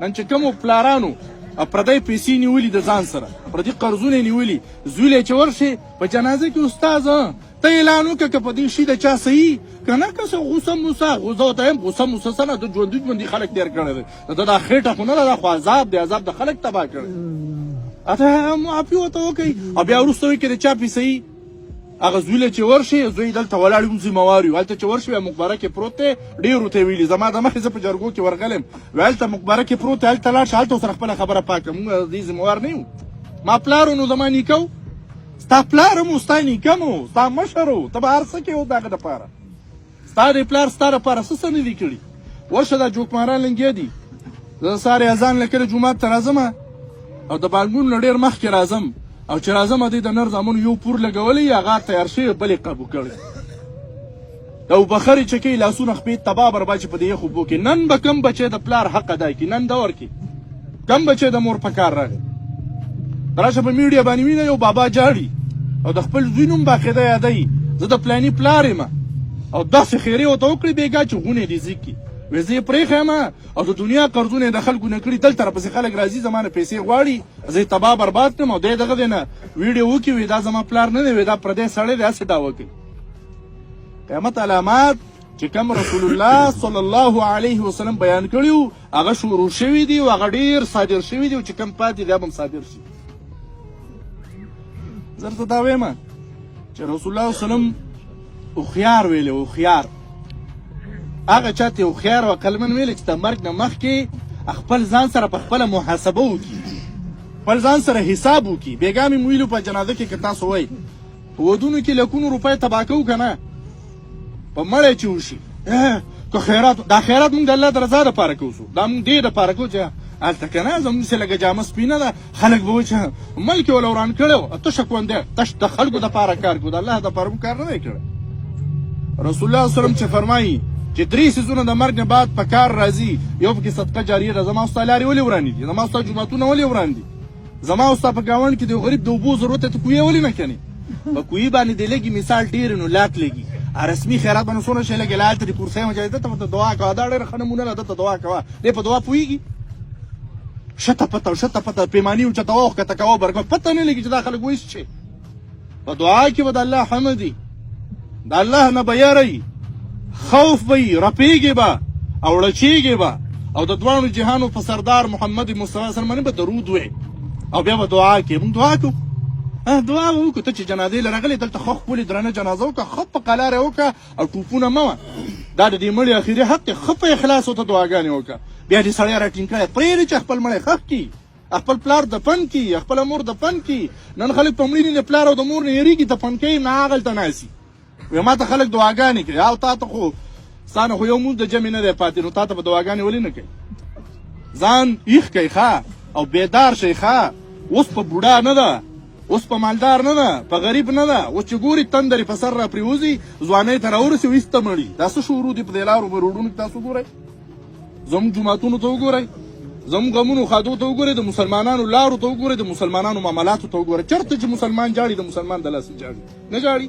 نن چې کومو پلارانو پردی پیسې نیولي د ځان سره پردي قرضونه نیولي زوی چې ورشي په جنازه کې استاد ته اعلان وکړه که په دې شي د چا صحیح که نه که څه غوسه موسه غوسه ته یم غوسه موسه څه نه د ژوندي ژوندي خلک تېر کړی دی دا خېټه خو نه ده دا خو عذاب دی عذاب د خلک تباه کړی اته معافي ورته وکړئ او بیا وروسته وایي که د چا پیسې هغه زوی چې ورشي زوی دلته ولاړ وي ذمهوار وي هلته چې ورشي بیا مقبره کې پروت دی ډېرو ته یې ویلي زما د مخې زه په جرګو کې ورغلم وی هلته مقبره کې پروت دی هلته لاړ شه هلته ورسره خپله خبره پاکه مونږ دې ذمهوار نه یو ما پلار نو زما نیکه و ستا پلار هم و ستا نیکه مو ستا مشر و ته به هر څه کې و د هغه دپاره ستا د پلار ستا دپاره څه څه نه دي کړي ورشه دا جوکماران لنګې دي زه سهار اذان له کله جومات ته راځم او د بالګون نه ډېر مخکې راځم او چې راځم دوی د نر زامنو یو پور لګولی هغه تیار شوی بل یې قبو کړی او بخرې چې کوي لاسونه خپې تباه برباد چې په دې یخ اوبو کې نن به کم بچی د پلار حق ادا کړي نن دور کې کم بچی د مور په کار راغی راشه په میډیا باندې وینه یو بابا جاړي او د خپل زوی نوم باقاعده یادوي زه د پلاني پلار یم او داسې خیرې ورته وکړي بېګا چې غونې دې زیږ کړي وایي زه یې پرېښیم او د دنیا قرضونه یې د خلکو نه کړي دلته راپسې خلک راځي زما نه پیسې غواړي زه یې تباه برباد کړم او دی دغه دی نه ویډیو وکړي وایي دا زما پلار نه دی وایي دا پردی سړی دی هسې دعوه کوي قیامت علامات چې کوم رسول الله صلی الله علیه وسلم بیان کړي وو هغه شروع شوي دي او هغه ډېر صادر شوي دي او چې کوم پاتې دی به هم صادر شي زه درته دا وایم چې رسول الله وسلم هوښیار ویلی هوښیار هغه چاته هوښیار او عقلمن ویلی چې د مرګ نه مخکې خپل ځان سره په خپله محاسبه وکړي خپل ځان سره حساب وکړي بېګا مې ویلو په جنازه کې که تاسو وایي په ودونو کې لکونو روپۍ تباه کوو که نه په مړی چې وشي که خیرات دا خیرات مونږ د الله د رضا دپاره کوو دا مونږ دې دپاره کوو چې هلته که نه زموږ چې لږه جامه سپینه ده خلک به وایي چې ملک یې وله وران کړی و تشه کونډی تش د خلکو دپاره کار کوو د الله دپاره مو کار نه دی کړی رسول الله وسلم چې فرمایي چې 3 سیزونه د مرګ نه بعد په کار راځي یو پکې صدقه جاریه ده زما او ستا لارې ولې ورانې دي زما او ستا جوماتونه ولې وران دي زما او ستا په ګاونډ کې د یو غریب د اوبو ضرورت ته کویې ولې نه کنې په کویې باندې د لږي مثال ډېر نو لات لګي رسمي خیرات باندې څونه شی لګي هلته د کرسۍ مجاهده ته ورته دعا کوه دا ډېره ښه نمونه ده دته دعا کوه دی په دعا پوهېږي شته پته پیماني اوچته وه ښکته کوه برګه پته نه لګي چې دا خلک وایي چې په دعا کې به د الله حمد وي د الله نه به یری خوف به وي رپېږي به او ړچېږي به او د دواړو جهانو په سردار محمد مصطفی صلی الله علیه وسلم باندې به درود وایي او بیا به دعا کوي موږ دعا کوو دعا به وکړو ته چې جنازې له راغلې دلته ښه ښکلې درنه جنازه وکړه ښه په قلاره یې وکړه او ټوپونه مه وه دا د دې مړي اخري حق دی ښه په اخلاص ورته دعاګانې وکړه بیا دې سړی راټینګ کړی پرېږدي چې خپل مړی ښخ کړي خپل پلار دفن کړي خپله مور دفن کړي نن خلک په مړینې د پلار او د مور نه یېرېږي دفن کوي نه هغلته ناستي وایي ما ته خلک دعاګانې کوي او تا ته خو ستا نه خو یو مونځ د جمع نه دی پاتې نو تا ته به دعاګانې ولې نه کوي ځان ایښ کوي ښه او بیدار شئ ښه اوس په بوډا نه ده اوس په مالدار نه ده په غریب نه ده اوس چې ګوري تندرې په سر را پرېوځي ځوانۍ ته راورسي او ایسته مړي دا څه شروع دي په دې لارو په روډونو کې تاسو ګورئ زموږ جوماتونو ته وګورئ زموږ غمونو ښادو ته وګورئ د مسلمانانو لارو ته وګورئ د مسلمانانو معاملاتو ته وګورئ چېرته چې مسلمان جاړي د مسلمان د لاسه جاړي نه جاړي